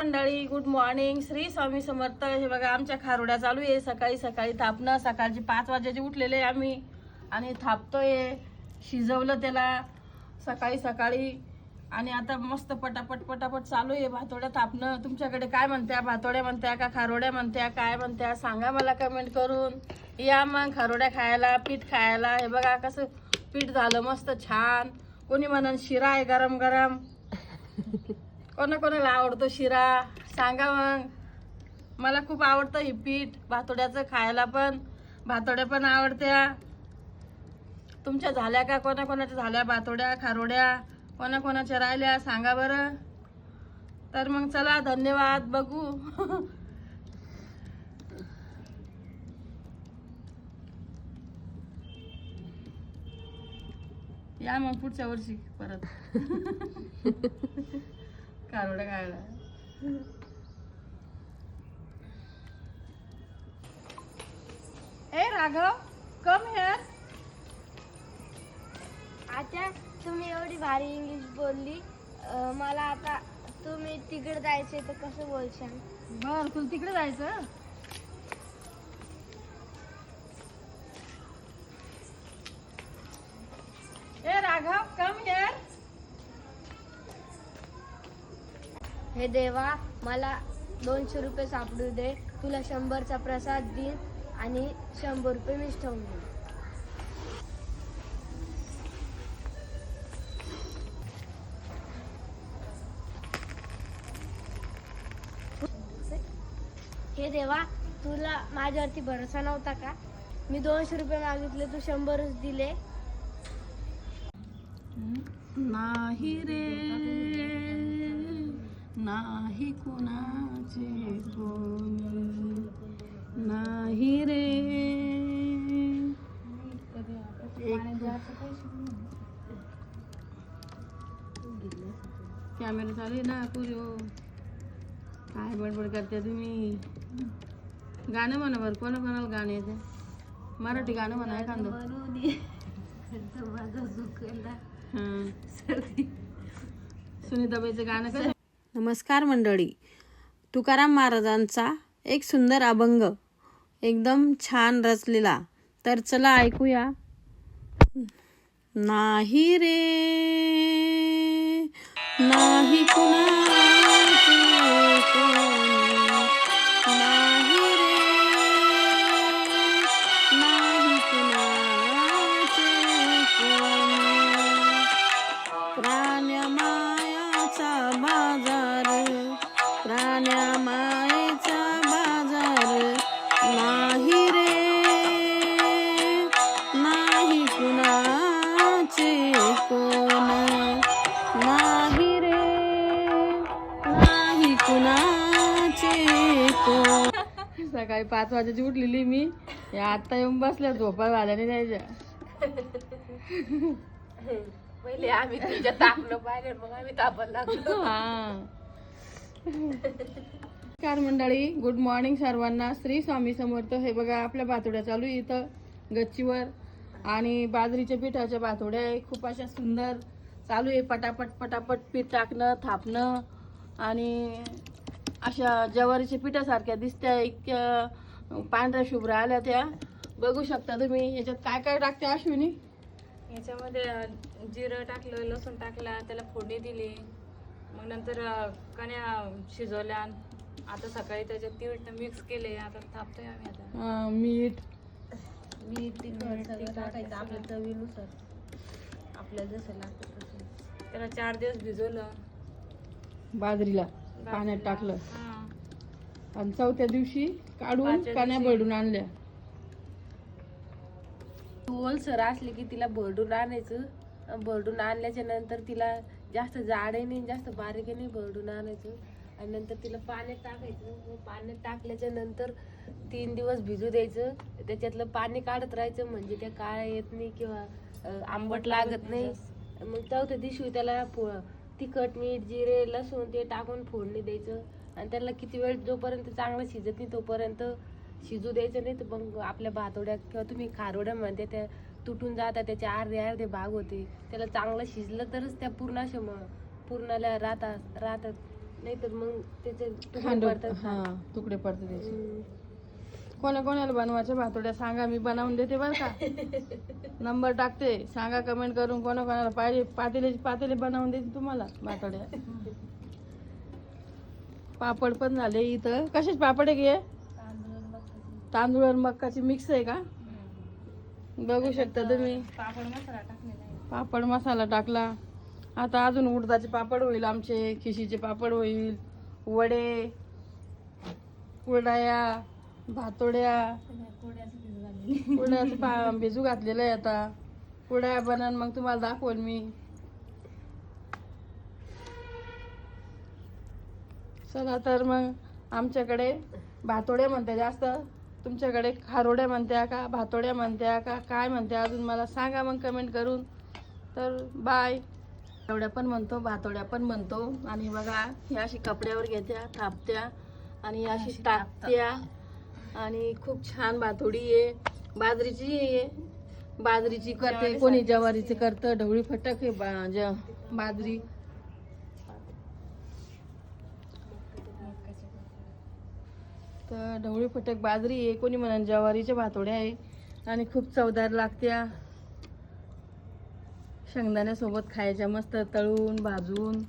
मंडळी good morning, Shri Swami Samarth. हे बघा आमच्या खारोड्या चालू आहे. सकाळी सकाळी थापणं. सकाळची 5 वाजेचे उठलेले आम्ही आणि थापतोय. शिजवलं त्याला सकाळी सकाळी आणि आता मस्त पटापट पटापट चालू आहे भातोड्या थापणं. तुमच्याकडे काय म्हणत्या? भातोड्या म्हणत्या का खारोड्या म्हणत्या? काय म्हणत्या सांगा मला कमेंट करून. या मग खारोड्या खायला, पीठ खायला. हे बघा कसं पीठ झालं मस्त छान. कोणी म्हणन शिरा आहे गरम गरम. कोणाला आवडतो शिरा सांगा मग. मला खूप आवडतं हे पीठ भातोड्याचं खायला पण. भातोड्या पण आवडत्या. तुमच्या झाल्या का? कोणाच्या झाल्या भातोड्या खारोड्या? कोणाच्या राहिल्या सांगा बरं. तर मग चला धन्यवाद. बघू या मग पुढच्या वर्षी परत खारोड्या खायला. ए राघव कम हेअर. आता तुम्ही एवढी भारी इंग्लिश बोलली. मला आता तुम्ही तिकडे जायचे तर कसं बोलशाल? बर तुला तिकडे जायचं. ए राघव कम हेअर. हे देवा मला 200 रुपये सापडू दे. तुला 100चा प्रसाद देईन आणि 100 रुपये मीच ठेवून देईन. हे देवा तुला माझ्यावरती भरोसा नव्हता का? मी 200 रुपये मागितले, तू 100च दिले. नाही रे नाही कुणाचे कोणी नाही रे. कॅमेरा चालू आहे ना पुरी. काय बडबड करते तुम्ही? गाणं म्हणा बरं. कोणाला गाणं येते? मराठी गाणं म्हणा एखादं. सुनीताबाईचं गाणं कसं? नमस्कार मंडळी. तुकाराम महाराजांचा एक सुंदर अभंग एकदम छान रचलेला. तर चला ऐकूया. नाही रे नाही कुणाचे कोणी, नाही रे नाही कुणाचे कोणी. प्राण्या मायाचा बाजार, प्राण्या मायेचा बाजार. नाही रे नाही कुणाचे कोण, नाही रे नाही कुणाचे कोण. सकाळी 5 वाजेची उठलेली मी. या आता येऊन बसल्या झोपा झाल्याने द्यायच्या. पहिले आम्ही तुझ्या तापलं पाहिजे, मग आम्ही तापायला लागलो. हा. नमस्कार मंडळी, गुड मॉर्निंग सर्वांना. श्री स्वामी समर्थ. हे बघा आपल्या भातोड्या चालू आहे इथं गच्चीवर आणि बाजरीच्या पिठाच्या भातोड्या आहे. खूप अशा सुंदर चालू आहे. पटापट पटापट पीठ टाकणं थापणं आणि अशा ज्वारीच्या पिठासारख्या दिसत्या. इतक्या पांढऱ्या शुभ्र आल्या त्या. बघू शकता तुम्ही. याच्यात काय काय टाकते अश्विनी? याच्यामध्ये जिरं टाकलं, लसूण टाकला, त्याला फोडणी दिली. मग नंतर कण्या शिजवल्या. आता सकाळी त्याच्यात तीळ मिक्स केले. आता थापतोय आम्ही. आता मीठ तिखट सगळं टाकायचं आपल्या चवीनुसार, आपल्याला जसं लागतं तसं. त्याला 4 दिवस भिजवलं. बाजरीला पाण्यात टाकलं हा. आणि 4थ्या दिवशी काढून 5व्या कण्या दिवशी भरडून आणल्या. ओलसर असले की तिला भरडून आणायचं. भरडून आणल्याच्या नंतर तिला जास्त जाडही नाही जास्त बारीकही नाही भरडून आणायचं. आणि नंतर तिला पाण्यात टाकायचं. मग पाण्यात टाकल्याच्या नंतर 3 दिवस भिजू द्यायचं. त्याच्यातलं पाणी काढत राहायचं म्हणजे त्या काळ्या येत नाही किंवा आंबट लागत नाही. मग 4थ्या दिवशी त्याला तिखट मीठ जिरे लसूण ते टाकून फोडणी द्यायचं. आणि त्याला किती वेळ जोपर्यंत चांगलं शिजत नाही तोपर्यंत शिजू द्यायचं. नाही तर मग आपल्या भातोड्या किंवा तुम्ही खारोड्या म्हणते त्या तुटून जातात, त्याचे अर्धे अर्धे भाग होते. त्याला चांगलं शिजलं तरच त्या पूर्ण अशा पूर्णाला राहतात. नाहीतर मग त्याचे तुकडे हांडून पडतात. हा तुकडे पडते त्याचे. हम्म. कोणाला बनवायच्या भातोड्या सांगा, मी बनवून देते बरं का. नंबर टाकते, सांगा कमेंट करून कोणाला पाहिजे. पातेले बनवून देते तुम्हाला भातोड्या. पापड पण झाले इथं. कशाचे पापड आहे की तांदूळ आणि मक्काची मिक्स आहे का? बघू शकता तुम्ही. पापड मसाला टाकलेला आहे. पापड मसाला टाकला. आता अजून उडदाचे पापड होईल, आमचे खिशीचे पापड होईल, वडे, कुरडया, भातोड्या. कुरड्याचं भिजू घातलेलं आहे आता. कुरड्या बनवून मग तुम्हाला दाखवेल मी. चला तर मग आमच्याकडे भातोड्या म्हणते जास्त, तुमच्याकडे खारोड्या म्हणत्या का, भातोड्या म्हणत्या का, काय म्हणत्या अजून मला सांगा मग कमेंट करून. तर बाय. भातोड्या पण म्हणतो, भातोड्या पण म्हणतो. आणि बघा ही अशी कपड्यावर घेत्या, थापत्या आणि अशी टाकत्या. आणि खूप छान भातोडी आहे. बाजरीची आहे, बाजरीची करते, कोणी ज्वारीची करतं. ढवळी फटक आहे बाजरी. तर ढवळी फटक बाजरी आहे, कोणी म्हणून ज्वारीच्या भातोड्या आहे. आणि खूप चवदार लागत्या. शेंगदाण्यासोबत खायच्या मस्त तळून भाजून.